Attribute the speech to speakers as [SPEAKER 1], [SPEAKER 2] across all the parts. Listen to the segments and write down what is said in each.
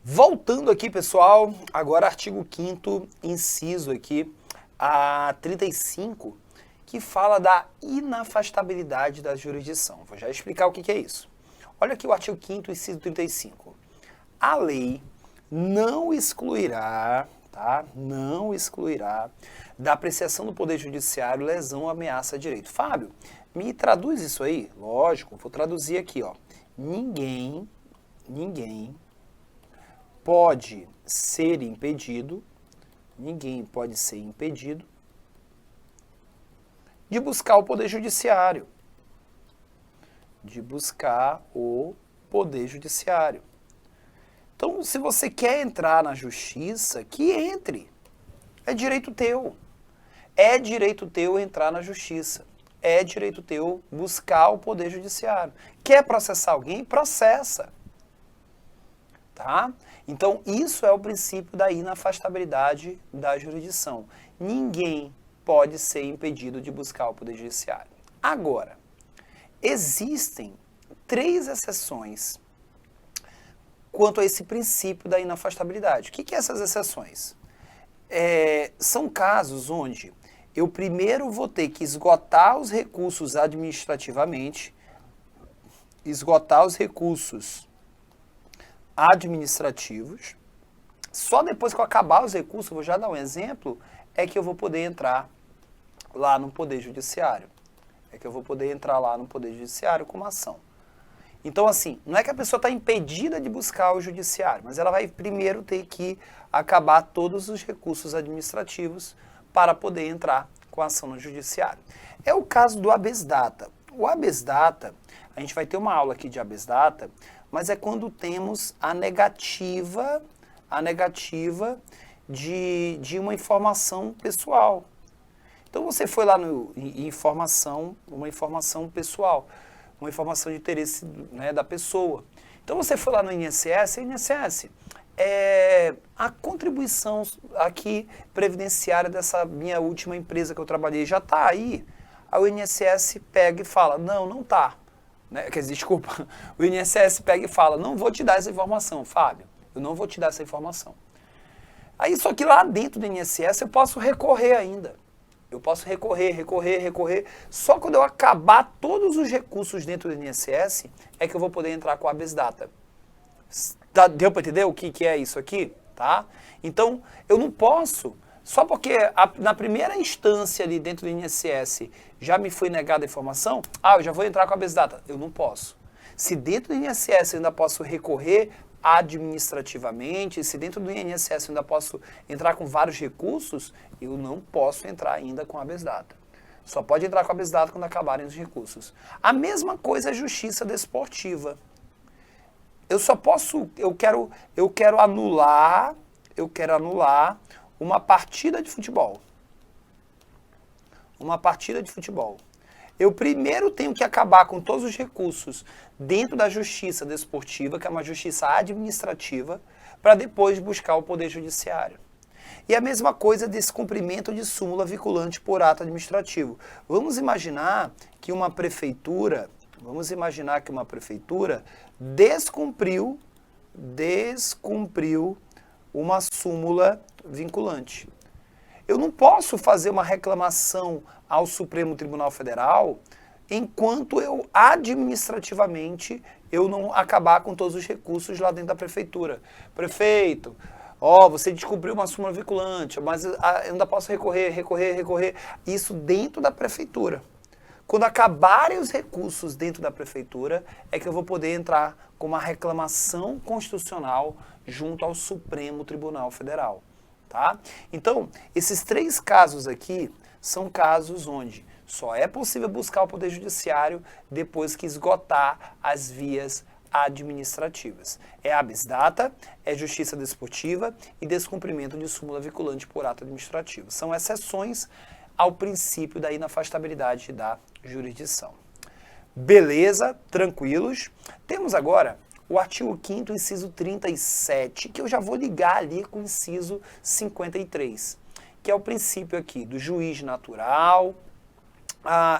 [SPEAKER 1] Voltando aqui, pessoal, agora artigo 5º, inciso aqui, a 35, que fala da inafastabilidade da jurisdição. Vou já explicar o que é isso. Olha aqui o artigo 5º, inciso 35. A lei não excluirá, tá? Não excluirá da apreciação do Poder Judiciário lesão ou ameaça a direito. Fábio, me traduz isso aí? Lógico, vou traduzir aqui, ó. Ninguém pode ser impedido, ninguém pode ser impedido de buscar o Poder Judiciário. De buscar o Poder Judiciário. Então, se você quer entrar na justiça, que entre. É direito teu. É direito teu entrar na justiça. É direito teu buscar o Poder Judiciário. Quer processar alguém? Processa. Tá? Então, isso é o princípio da inafastabilidade da jurisdição. Ninguém pode ser impedido de buscar o Poder Judiciário. Agora, existem 3 exceções quanto a esse princípio da inafastabilidade. O que são essas exceções? São casos onde eu primeiro vou ter que esgotar os recursos administrativamente, só depois que eu acabar os recursos, vou já dar um exemplo, é que eu vou poder entrar lá no Poder Judiciário. Com uma ação. Então, assim, não é que a pessoa está impedida de buscar o judiciário, mas ela vai primeiro ter que acabar todos os recursos administrativos para poder entrar com a ação no judiciário. É o caso do habeas data. O habeas data, a gente vai ter uma aula aqui de habeas data, mas é quando temos a negativa de uma informação pessoal. Então você foi lá em uma informação pessoal, uma informação de interesse, né, da pessoa. Então você foi lá no INSS, a contribuição aqui previdenciária dessa minha última empresa que eu trabalhei já está aí. Aí o INSS pega e fala, não está. Né? Quer dizer, desculpa, o INSS pega e fala, não vou te dar essa informação, Fábio, eu não vou te dar essa informação. Aí só que lá dentro do INSS eu posso recorrer ainda. Eu posso recorrer. Só quando eu acabar todos os recursos dentro do INSS é que eu vou poder entrar com a habeas data. Deu para entender o que é isso aqui? Tá? Então, eu não posso, só porque na primeira instância ali dentro do INSS já me foi negada a informação, eu já vou entrar com a habeas data. Eu não posso. Se dentro do INSS eu ainda posso recorrer administrativamente, se dentro do INSS eu ainda posso entrar com vários recursos, eu não posso entrar ainda com a habeas data. Só pode entrar com a habeas data quando acabarem os recursos. A mesma coisa é a justiça desportiva. Eu só posso, eu quero anular uma partida de futebol. Eu primeiro tenho que acabar com todos os recursos dentro da justiça desportiva, que é uma justiça administrativa, para depois buscar o Poder Judiciário. E a mesma coisa desse cumprimento de súmula vinculante por ato administrativo. Vamos imaginar que uma prefeitura descumpriu uma súmula vinculante. Eu não posso fazer uma reclamação ao Supremo Tribunal Federal enquanto eu administrativamente eu não acabar com todos os recursos lá dentro da prefeitura. Prefeito, você descobriu uma súmula vinculante, mas eu ainda posso recorrer. Isso dentro da prefeitura. Quando acabarem os recursos dentro da prefeitura, é que eu vou poder entrar com uma reclamação constitucional junto ao Supremo Tribunal Federal. Tá? Então, esses 3 casos aqui são casos onde só é possível buscar o Poder Judiciário depois que esgotar as vias administrativas. É habeas data, é justiça desportiva e descumprimento de súmula vinculante por ato administrativo. São exceções ao princípio da inafastabilidade da jurisdição. Beleza? Tranquilos? Temos agora o artigo 5º, inciso 37, que eu já vou ligar ali com o inciso 53, que é o princípio aqui do juiz natural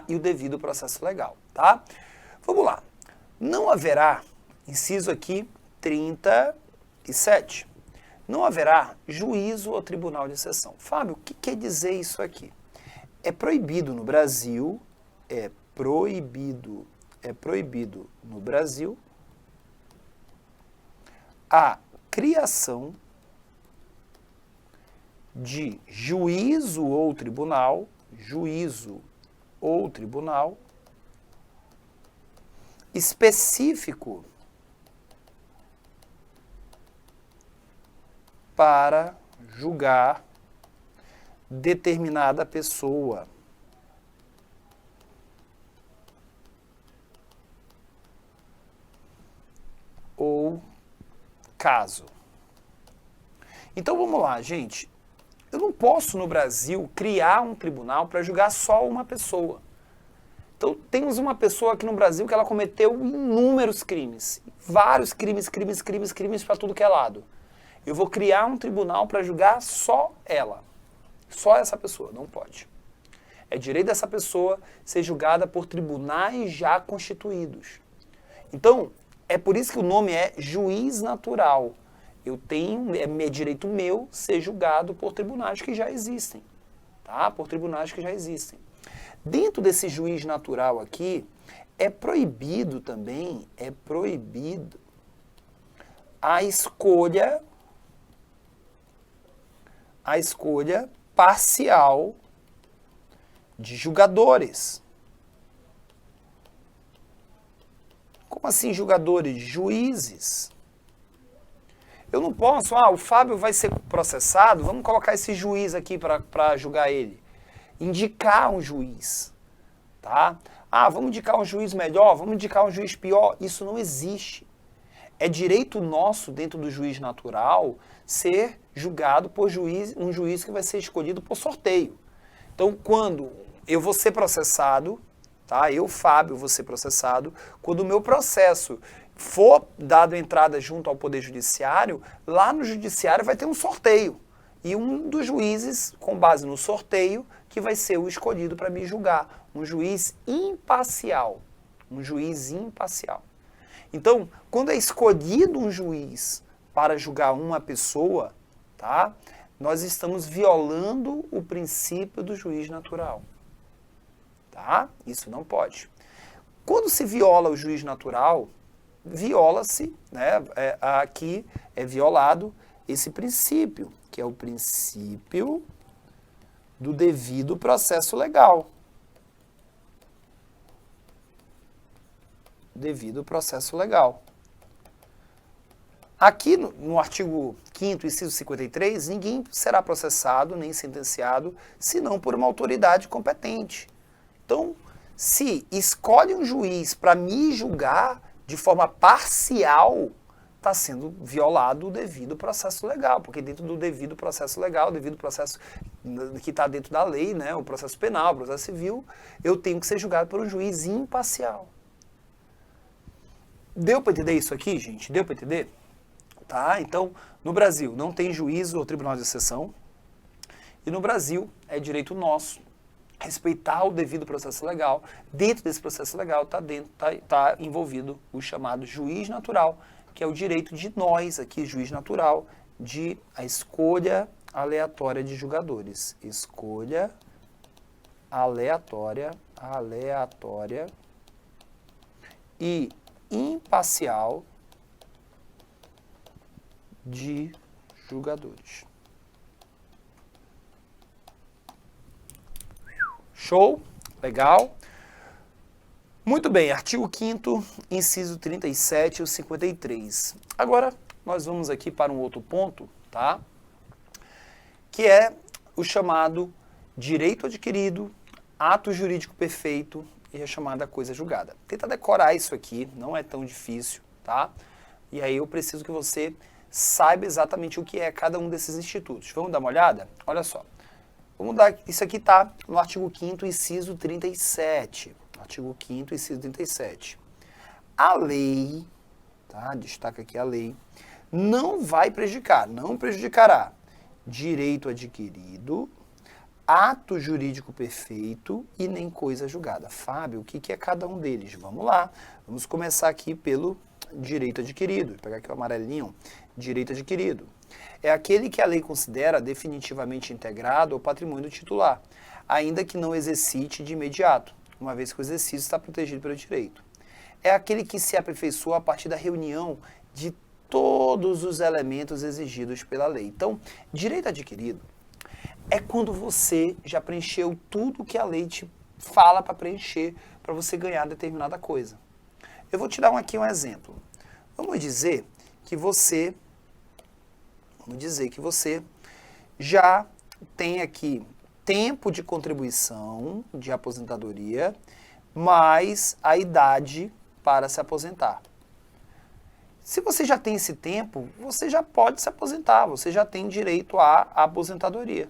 [SPEAKER 1] e o devido processo legal, tá? Vamos lá. Não haverá, inciso aqui 30, e 7. Não haverá juízo ou tribunal de exceção. Fábio, o que quer dizer isso aqui? É proibido no Brasil, é proibido no Brasil a criação de juízo ou tribunal específico para julgar determinada pessoa. Ou caso. Então vamos lá, gente. Eu não posso no Brasil criar um tribunal para julgar só uma pessoa. Então temos uma pessoa aqui no Brasil que ela cometeu inúmeros crimes. Vários crimes para tudo que é lado. Eu vou criar um tribunal para julgar só ela. Só essa pessoa, não pode. É direito dessa pessoa ser julgada por tribunais já constituídos. Então, é por isso que o nome é juiz natural. É direito meu ser julgado por tribunais que já existem. Tá? Por tribunais que já existem. Dentro desse juiz natural aqui, é proibido também, a escolha parcial de julgadores. Como assim julgadores? Juízes. Eu não posso, o Fábio vai ser processado, vamos colocar esse juiz aqui para julgar ele. Indicar um juiz, tá? Vamos indicar um juiz melhor, vamos indicar um juiz pior. Isso não existe. É direito nosso, dentro do juiz natural, ser julgado por um juiz que vai ser escolhido por sorteio. Então, quando eu vou ser processado, tá? Eu, Fábio, vou ser processado, quando o meu processo for dado entrada junto ao Poder Judiciário, lá no Judiciário vai ter um sorteio. E um dos juízes, com base no sorteio, que vai ser o escolhido para me julgar. Um juiz imparcial. Um juiz imparcial. Então, quando é escolhido um juiz para julgar uma pessoa, tá? Nós estamos violando o princípio do juiz natural. Tá? Isso não pode. Quando se viola o juiz natural, viola-se, né? Aqui é violado esse princípio, que é o princípio do devido processo legal. Devido processo legal. Aqui no artigo 5º, inciso 53, ninguém será processado nem sentenciado senão por uma autoridade competente. Então, se escolhe um juiz para me julgar de forma parcial, está sendo violado o devido processo legal, porque dentro do devido processo legal, o devido processo que está dentro da lei, né, o processo penal, o processo civil, eu tenho que ser julgado por um juiz imparcial. Deu para entender isso aqui, gente? Deu para entender? Tá? Então, no Brasil não tem juízo ou tribunal de exceção, e no Brasil é direito nosso respeitar o devido processo legal. Dentro desse processo legal está envolvido o chamado juiz natural, que é o direito de nós aqui, juiz natural, de a escolha aleatória de julgadores. Escolha aleatória e imparcial de julgadores. Show? Legal? Muito bem, artigo 5º, inciso 37 e o 53. Agora, nós vamos aqui para um outro ponto, tá? Que é o chamado direito adquirido, ato jurídico perfeito e a chamada coisa julgada. Tenta decorar isso aqui, não é tão difícil, tá? E aí eu preciso que você saiba exatamente o que é cada um desses institutos. Vamos dar uma olhada? Olha só. Vamos dar, isso aqui está no artigo 5º, inciso 37. Artigo 5º, inciso 37. A lei, tá? Destaca aqui a lei, não vai prejudicar, não prejudicará direito adquirido, ato jurídico perfeito e nem coisa julgada. Fábio, o que é cada um deles? Vamos lá. Vamos começar aqui pelo direito adquirido. Vou pegar aqui o amarelinho, direito adquirido. É aquele que a lei considera definitivamente integrado ao patrimônio do titular, ainda que não exercite de imediato, uma vez que o exercício está protegido pelo direito. É aquele que se aperfeiçoa a partir da reunião de todos os elementos exigidos pela lei. Então, direito adquirido é quando você já preencheu tudo que a lei te fala para preencher, para você ganhar determinada coisa. Eu vou te dar aqui um exemplo. Vamos dizer que você já tem aqui tempo de contribuição de aposentadoria, mais a idade para se aposentar. Se você já tem esse tempo, você já pode se aposentar, você já tem direito à aposentadoria.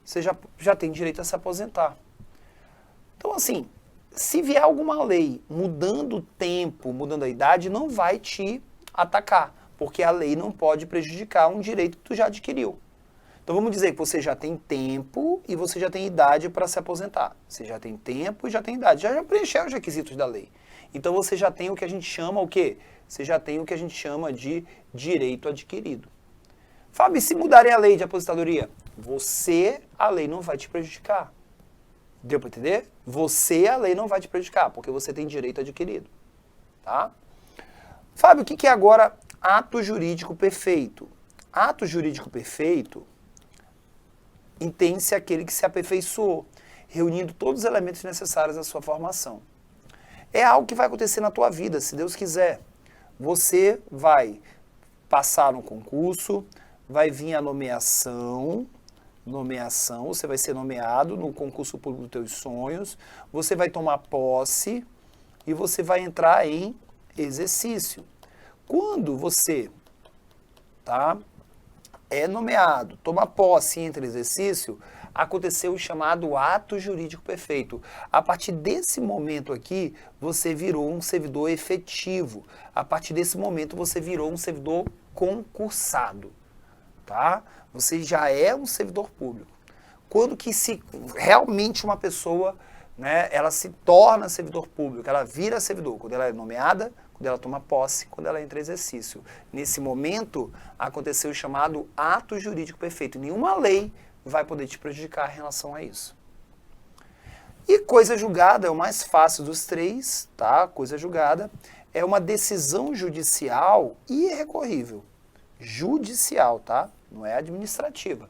[SPEAKER 1] Você já tem direito a se aposentar. Então, assim, se vier alguma lei mudando o tempo, mudando a idade, não vai te atacar, porque a lei não pode prejudicar um direito que tu já adquiriu. Então vamos dizer que você já tem tempo e você já tem idade para se aposentar. Você já tem tempo e já tem idade. Já preencheu os requisitos da lei. Então você já tem o que a gente chama o quê? Você já tem o que a gente chama de direito adquirido. Fábio, se mudarem a lei de aposentadoria? A lei não vai te prejudicar. Deu para entender? A lei não vai te prejudicar, porque você tem direito adquirido. Tá? Fábio, o que é agora ato jurídico perfeito? Ato jurídico perfeito entende-se aquele que se aperfeiçoou, reunindo todos os elementos necessários à sua formação. É algo que vai acontecer na tua vida, se Deus quiser. Você vai passar no concurso, vai vir a nomeação, você vai ser nomeado no concurso público dos teus sonhos, você vai tomar posse e você vai entrar em exercício. Quando você é nomeado, toma posse e entra em exercício, aconteceu o chamado ato jurídico perfeito. A partir desse momento aqui, você virou um servidor efetivo. A partir desse momento, você virou um servidor concursado. Tá? Você já é um servidor público. Quando que realmente uma pessoa, né, ela se torna servidor público, ela vira servidor, quando ela é nomeada, quando ela toma posse, quando ela entra em exercício. Nesse momento, aconteceu o chamado ato jurídico perfeito. Nenhuma lei vai poder te prejudicar em relação a isso. E coisa julgada é o mais fácil dos três, tá? Coisa julgada é uma decisão judicial irrecorrível. Judicial, tá? Não é administrativa.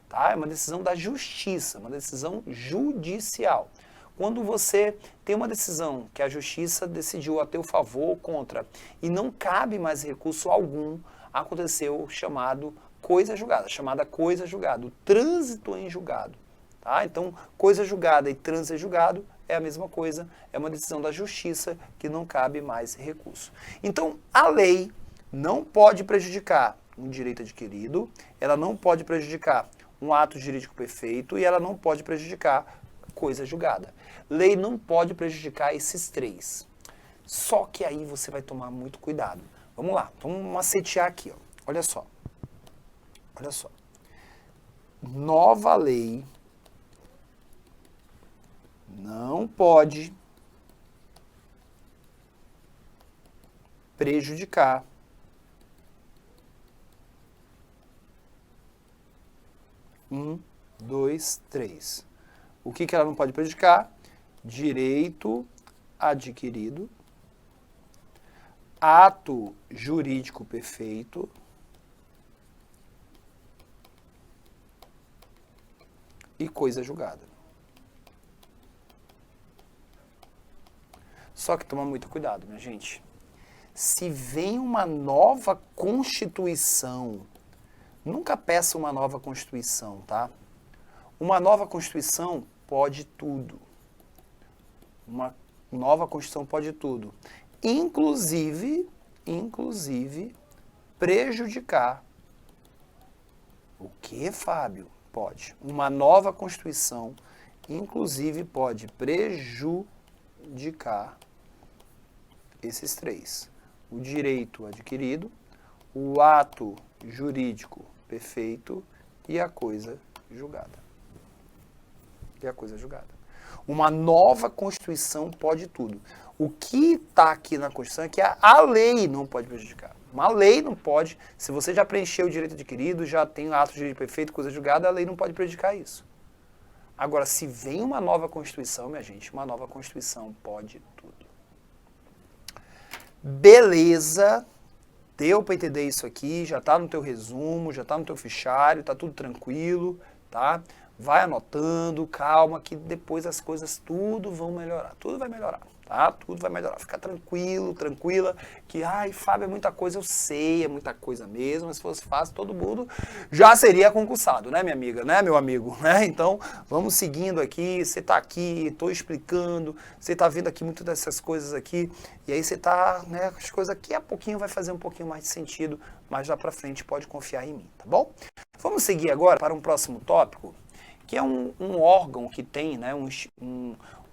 [SPEAKER 1] Tá? É uma decisão da justiça, uma decisão judicial. Quando você tem uma decisão que a justiça decidiu a teu favor ou contra e não cabe mais recurso algum, aconteceu o chamado coisa julgada, o trânsito em julgado. Tá? Então, coisa julgada e trânsito em julgado é a mesma coisa, é uma decisão da justiça que não cabe mais recurso. Então, a lei não pode prejudicar um direito adquirido, ela não pode prejudicar um ato jurídico perfeito e ela não pode prejudicar coisa julgada. Lei não pode prejudicar esses três. Só que aí você vai tomar muito cuidado. Vamos lá, vamos macetear aqui. Ó. Olha só. Olha só. Nova lei não pode prejudicar dois, três. O que ela não pode prejudicar? Direito adquirido, ato jurídico perfeito e coisa julgada. Só que toma muito cuidado, minha gente. Se vem uma nova Constituição, nunca peça uma nova Constituição, tá? Uma nova Constituição pode tudo. Uma nova Constituição pode tudo. Inclusive prejudicar. O que, Fábio? Pode. Uma nova Constituição, inclusive, pode prejudicar esses três. O direito adquirido, o ato jurídico perfeito e a coisa julgada. Uma nova Constituição pode tudo. O que está aqui na Constituição é que a lei não pode prejudicar. Uma lei não pode, se você já preencheu o direito adquirido, já tem ato de direito perfeito, coisa julgada, a lei não pode prejudicar isso. Agora, se vem uma nova Constituição, minha gente, uma nova Constituição pode tudo. Beleza, deu para entender isso aqui, já está no teu resumo, já está no teu fichário, está tudo tranquilo, tá? Vai anotando, calma, que depois as coisas tudo vão melhorar, tudo vai melhorar, tá? Tudo vai melhorar, fica tranquilo, tranquila, que, ai, Fábio, é muita coisa, eu sei, é muita coisa mesmo, mas se fosse fácil, todo mundo já seria concursado, né, minha amiga, né, meu amigo, né? Então, vamos seguindo aqui, você tá aqui, tô explicando, você tá vendo aqui muito dessas coisas aqui, e aí você tá, né, as coisas aqui a pouquinho vai fazer um pouquinho mais de sentido, mas lá pra frente pode confiar em mim, tá bom? Vamos seguir agora para um próximo tópico, que é um órgão que tem, né, um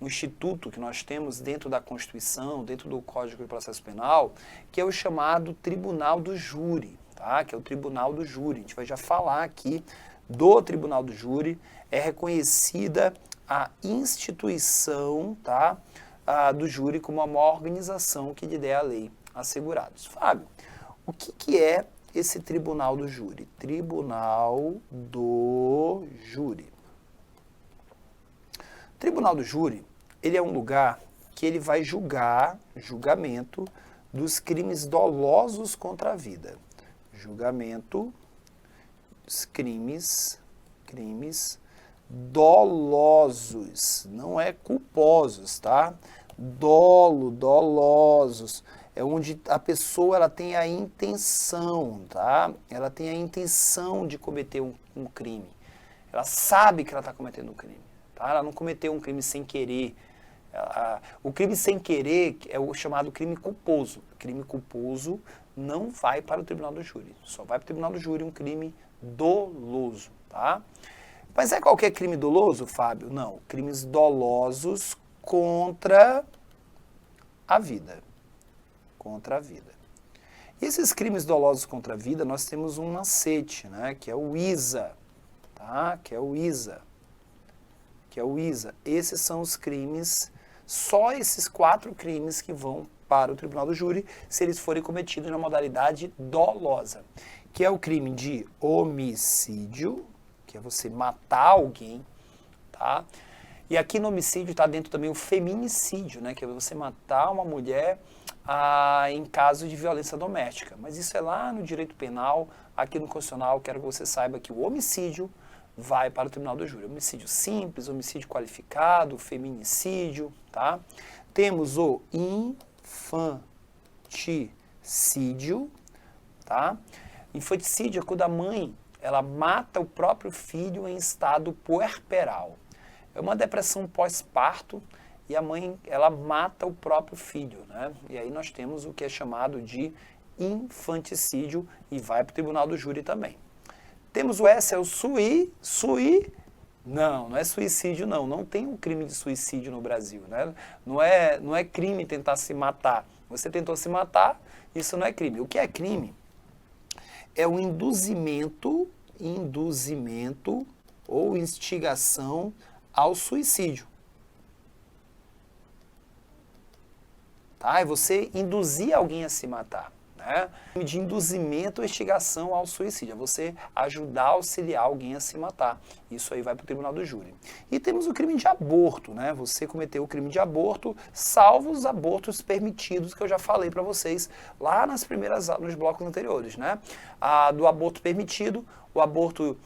[SPEAKER 1] instituto que nós temos dentro da Constituição, dentro do Código de Processo Penal, que é o chamado Tribunal do Júri, tá? Que é o Tribunal do Júri. A gente vai já falar aqui do Tribunal do Júri. É reconhecida a instituição, tá, do júri como uma organização que lhe dê a lei assegurados. Fábio, o que é esse Tribunal do Júri? Tribunal do Júri. Tribunal do Júri, ele é um lugar que ele vai julgamento dos crimes dolosos contra a vida. Julgamento dos crimes dolosos, não é culposos, tá? Dolosos. É onde a pessoa ela tem a intenção, tá? Ela tem a intenção de cometer um crime. Ela sabe que ela está cometendo um crime. Tá? Ela não cometeu um crime sem querer. O crime sem querer é o chamado crime culposo. O crime culposo não vai para o Tribunal do Júri. Só vai para o Tribunal do Júri um crime doloso. Tá? Mas é qualquer crime doloso, Fábio? Não. Crimes dolosos contra a vida. Contra a vida. E esses crimes dolosos contra a vida, nós temos um macete, né? Que é o ISA. Tá? Que é o ISA. Esses são os crimes, só esses 4 crimes que vão para o Tribunal do Júri, se eles forem cometidos na modalidade dolosa, que é o crime de homicídio, que é você matar alguém, tá? E aqui no homicídio está dentro também o feminicídio, né? Que é você matar uma mulher em caso de violência doméstica. Mas isso é lá no direito penal, aqui no Constitucional, quero que você saiba que o homicídio vai para o Tribunal do Júri. Homicídio simples, homicídio qualificado, feminicídio, tá? Temos o infanticídio, tá? Infanticídio é quando a mãe, ela mata o próprio filho em estado puerperal. É uma depressão pós-parto e a mãe, ela mata o próprio filho, né? E aí nós temos o que é chamado de infanticídio e vai para o Tribunal do Júri também. Temos o S, é o não é suicídio não, não tem um crime de suicídio no Brasil, né? Não é crime tentar se matar. Você tentou se matar, isso não é crime. O que é crime é o induzimento ou instigação ao suicídio. Tá? É você induzir alguém a se matar. Né? De induzimento ou instigação ao suicídio, é você ajudar, auxiliar alguém a se matar. Isso aí vai para o Tribunal do Júri. E temos o crime de aborto, né? Você cometeu o crime de aborto, salvo os abortos permitidos que eu já falei para vocês lá nos blocos anteriores, né? Do aborto permitido, o aborto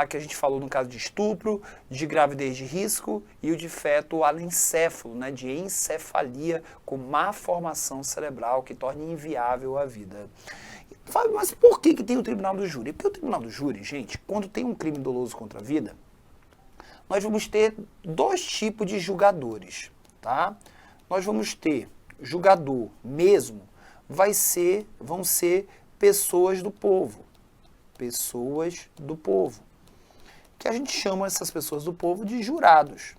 [SPEAKER 1] que a gente falou no caso de estupro, de gravidez de risco e o de feto anencéfalo, né, de encefalia com má formação cerebral que torna inviável a vida. Fábio, mas por que tem o Tribunal do Júri? Porque o Tribunal do Júri, gente, quando tem um crime doloso contra a vida, nós vamos ter 2 tipos de julgadores, tá? Nós vamos ter julgador mesmo, vão ser pessoas do povo. Pessoas do povo, que a gente chama essas pessoas do povo de jurados.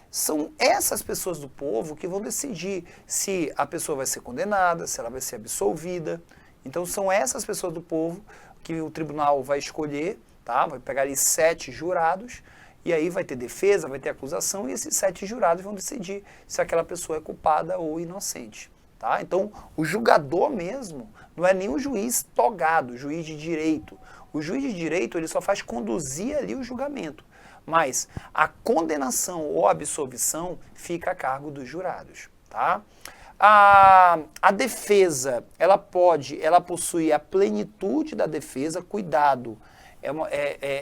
[SPEAKER 1] São essas pessoas do povo que vão decidir se a pessoa vai ser condenada, se ela vai ser absolvida. Então são essas pessoas do povo que o tribunal vai escolher, tá? Vai pegar ali 7 jurados E aí vai ter defesa, vai ter acusação, e esses 7 jurados vão decidir se aquela pessoa é culpada ou inocente. Tá? Então, o julgador mesmo não é nem um juiz togado, juiz de direito. O juiz de direito ele só faz conduzir ali o julgamento. Mas a condenação ou absolvição fica a cargo dos jurados. Tá? A defesa, ela possui a plenitude da defesa, cuidado,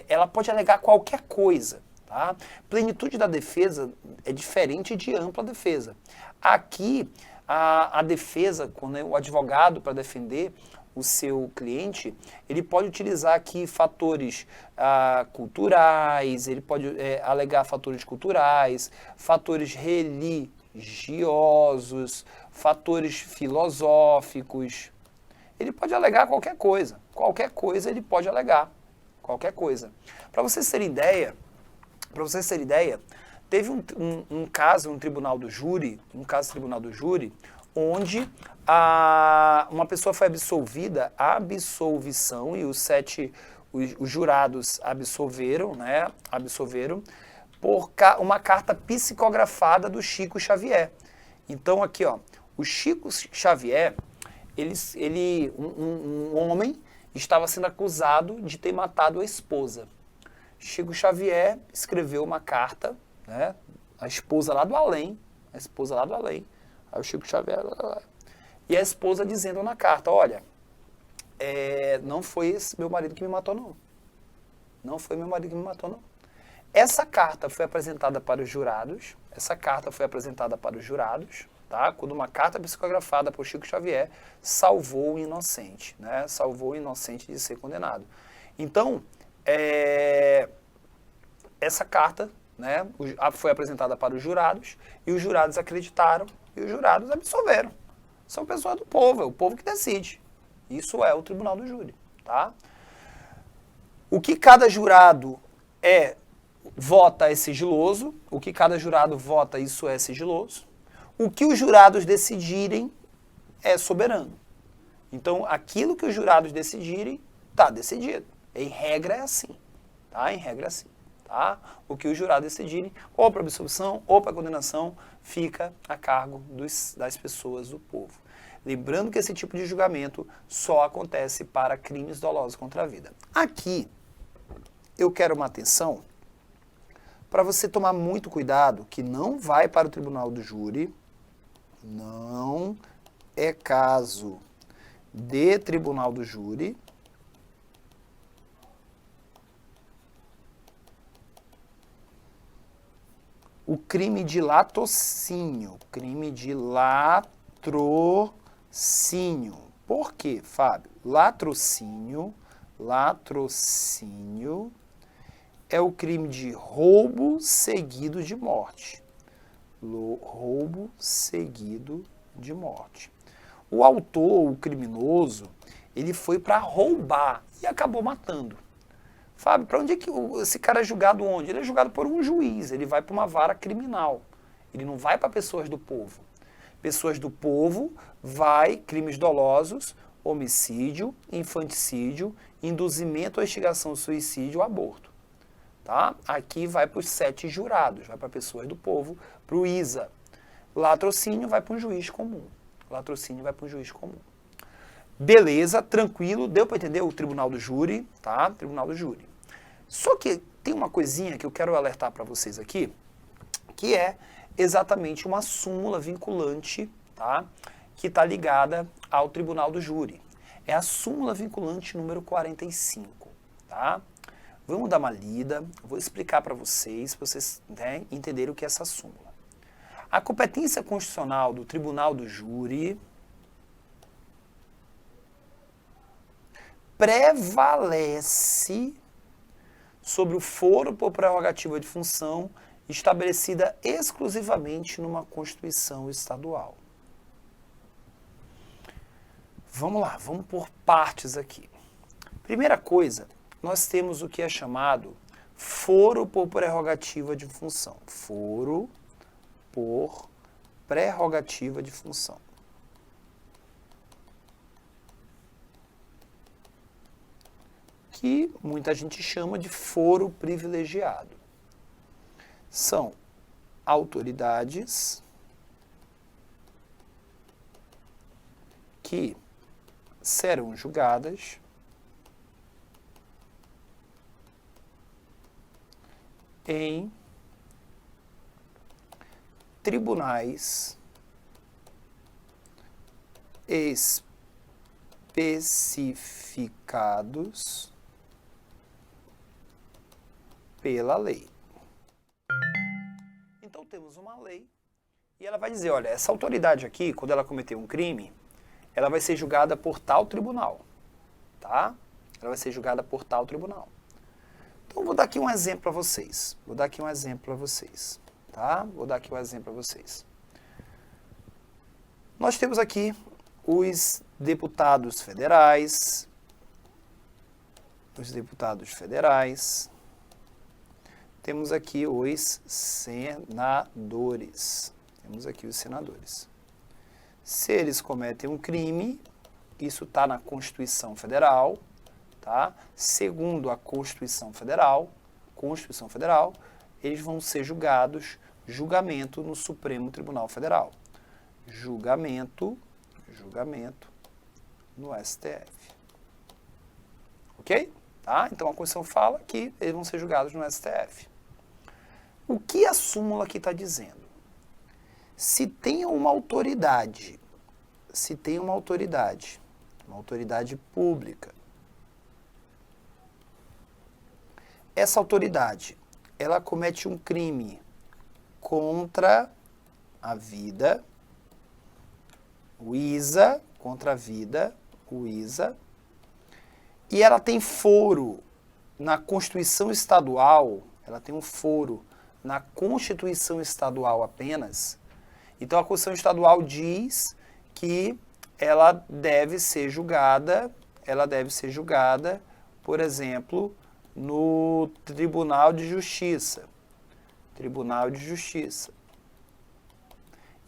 [SPEAKER 1] ela pode alegar qualquer coisa. Tá? Plenitude da defesa é diferente de ampla defesa. Aqui, a defesa, quando o advogado, para defender o seu cliente, ele pode utilizar aqui fatores culturais, ele pode alegar fatores culturais, fatores religiosos, fatores filosóficos. Ele pode alegar qualquer coisa ele pode alegar, qualquer coisa. Para vocês terem ideia, teve um caso no tribunal do júri, onde uma pessoa foi absolvida, a absolvição, e os jurados absolveram, por uma carta psicografada do Chico Xavier. Então aqui, ó, o Chico Xavier, um homem estava sendo acusado de ter matado a esposa. Chico Xavier escreveu uma carta, né, a esposa lá do além, aí o Chico Xavier, e a esposa dizendo na carta, olha, não foi esse meu marido que me matou, não. Não foi meu marido que me matou, não. Essa carta foi apresentada para os jurados, tá? Quando uma carta psicografada por Chico Xavier salvou o inocente, né? Salvou o inocente de ser condenado. Então, essa carta, né, foi apresentada para os jurados, e os jurados acreditaram, e os jurados absolveram. São pessoas do povo, é o povo que decide. Isso é o tribunal do júri, tá? O que cada jurado vota é sigiloso, isso é sigiloso. O que os jurados decidirem é soberano. Então, aquilo que os jurados decidirem, está decidido. Em regra é assim, tá? Tá? O que os jurados decidirem, ou para absolvição, ou para condenação, fica a cargo das pessoas do povo. Lembrando que esse tipo de julgamento só acontece para crimes dolosos contra a vida. Aqui, eu quero uma atenção para você tomar muito cuidado, que não vai para o tribunal do júri, não é caso de tribunal do júri. O crime de latrocínio. Por quê, Fábio? Latrocínio é o crime de roubo seguido de morte. Roubo seguido de morte. O autor, o criminoso, ele foi para roubar e acabou matando. Fábio, para onde é que esse cara é julgado onde? Ele é julgado por um juiz, ele vai para uma vara criminal. Ele não vai para pessoas do povo. Pessoas do povo crimes dolosos, homicídio, infanticídio, induzimento ou instigação ao suicídio, aborto. Tá? Aqui vai para os 7 jurados, vai para pessoas do povo, para o ISA. Latrocínio vai para um juiz comum. Beleza, tranquilo, deu para entender o tribunal do júri, tá? Tribunal do júri. Só que tem uma coisinha que eu quero alertar para vocês aqui, que é exatamente uma súmula vinculante, tá? Que está ligada ao tribunal do júri. É a súmula vinculante número 45, tá? Vamos dar uma lida, vou explicar para vocês entenderem o que é essa súmula. A competência constitucional do tribunal do júri prevalece sobre o foro por prerrogativa de função estabelecida exclusivamente numa Constituição estadual. Vamos lá, vamos por partes aqui. Primeira coisa, nós temos o que é chamado foro por prerrogativa de função. Foro por prerrogativa de função. Que muita gente chama de foro privilegiado. são autoridades que serão julgadas em tribunais especificados pela lei. Então temos uma lei e ela vai dizer, olha, essa autoridade aqui, quando ela cometer um crime, ela vai ser julgada por tal tribunal, tá? Ela vai ser julgada por tal tribunal. Então vou dar aqui um exemplo para vocês. Tá? Vou dar aqui um exemplo para vocês. Nós temos aqui os deputados federais. Temos aqui os senadores. Se eles cometem um crime, isso está na Constituição Federal, tá? Segundo a Constituição Federal, eles vão ser julgamento no Supremo Tribunal Federal. Julgamento no STF. Ok? Tá? Então a Constituição fala que eles vão ser julgados no STF. O que a súmula aqui está dizendo? Se tem uma autoridade pública, essa autoridade, ela comete um crime contra a vida, e ela tem foro na Constituição Estadual, apenas. Então a Constituição Estadual diz que ela deve ser julgada, por exemplo, no Tribunal de Justiça.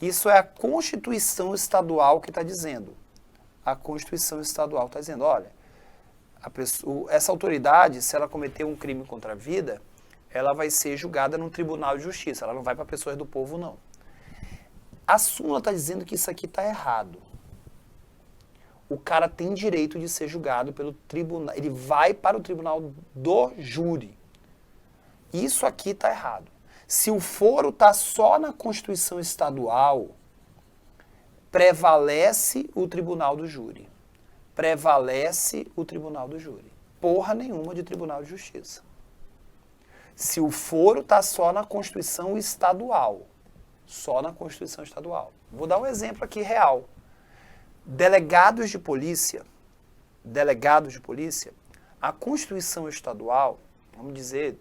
[SPEAKER 1] Isso é a Constituição Estadual que está dizendo. Olha, essa autoridade, se ela cometer um crime contra a vida, ela vai ser julgada no Tribunal de Justiça, ela não vai para pessoas do povo, não. A súmula está dizendo que isso aqui está errado. O cara tem direito de ser julgado pelo tribunal, ele vai para o tribunal do júri. Isso aqui está errado. Se o foro está só na Constituição Estadual, prevalece o tribunal do júri. Porra nenhuma de Tribunal de Justiça. Se o foro está só na Constituição Estadual, Vou dar um exemplo aqui real. Delegados de polícia, a Constituição Estadual, vamos dizer,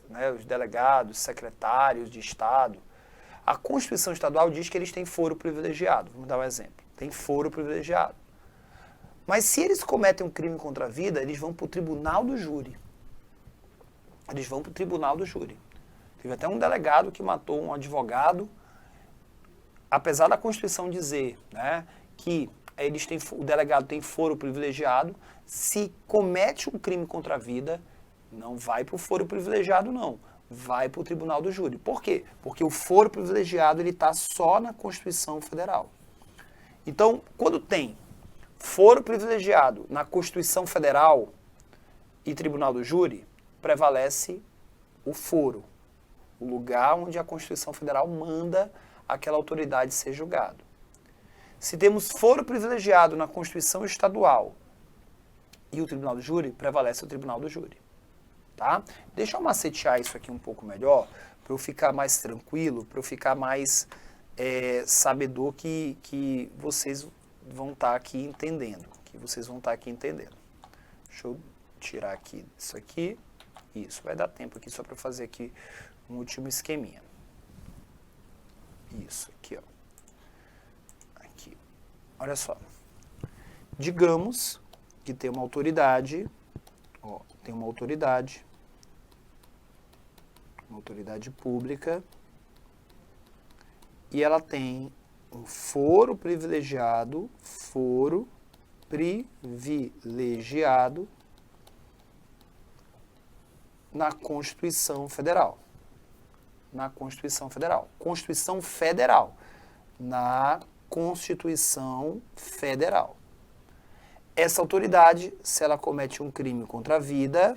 [SPEAKER 1] né, os delegados, secretários de Estado, a Constituição Estadual diz que eles têm foro privilegiado. Vamos dar um exemplo. Tem foro privilegiado. Mas se eles cometem um crime contra a vida, eles vão para o tribunal do júri. Teve até um delegado que matou um advogado, apesar da Constituição dizer, né, que o delegado tem foro privilegiado, se comete um crime contra a vida, não vai para o foro privilegiado, não. Vai para o tribunal do júri. Por quê? Porque o foro privilegiado está só na Constituição Federal. Então, quando tem foro privilegiado na Constituição Federal e tribunal do júri, prevalece o foro, o lugar onde a Constituição Federal manda aquela autoridade ser julgado. Se temos foro privilegiado na Constituição Estadual e o tribunal do júri, prevalece o tribunal do júri. Tá? Deixa eu macetear isso aqui um pouco melhor, para eu ficar mais tranquilo, para eu ficar mais sabedor que vocês vão estar aqui entendendo. Deixa eu tirar aqui isso aqui. Isso, vai dar tempo aqui só para fazer aqui um último esqueminha. Isso, aqui, ó. Aqui. Olha só. Digamos que tem uma autoridade, uma autoridade pública, e ela tem um foro privilegiado na Constituição Federal. na Constituição Federal. Constituição Federal. Na Constituição Federal. Essa autoridade, se ela comete um crime contra a vida,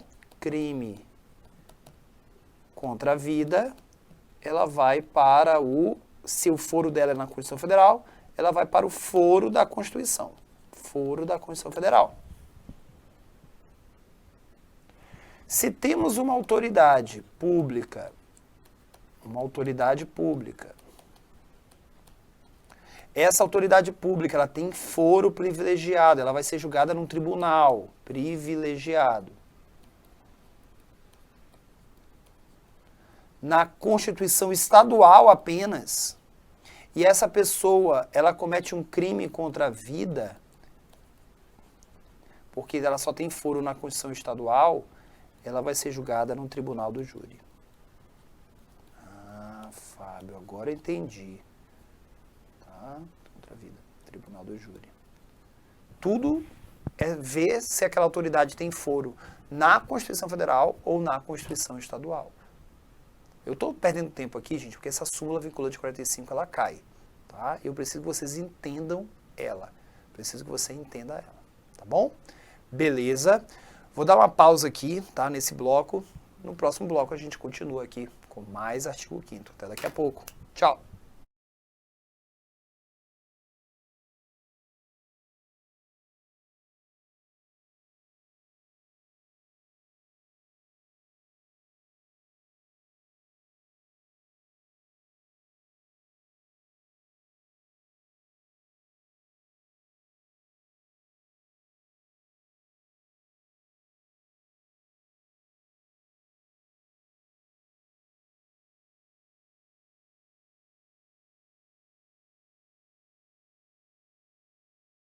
[SPEAKER 1] ela vai para se o foro dela é na Constituição Federal, ela vai para o foro da Constituição. Foro da Constituição Federal. Se temos uma autoridade pública, essa autoridade pública, ela tem foro privilegiado, ela vai ser julgada num tribunal privilegiado. Na Constituição Estadual apenas, e essa pessoa, ela comete um crime contra a vida, porque ela só tem foro na Constituição Estadual, ela vai ser julgada num tribunal do júri. Ah, Fábio, agora eu entendi. Tá? Contra a vida, tribunal do júri. Tudo é ver se aquela autoridade tem foro na Constituição Federal ou na Constituição Estadual. Eu estou perdendo tempo aqui, gente, porque essa súmula vinculante 45, ela cai. Tá? Eu preciso que vocês entendam ela. Preciso que você entenda ela. Tá bom? Beleza. Vou dar uma pausa aqui, tá? Nesse bloco. No próximo bloco a gente continua aqui com mais artigo 5º. Até daqui a pouco. Tchau.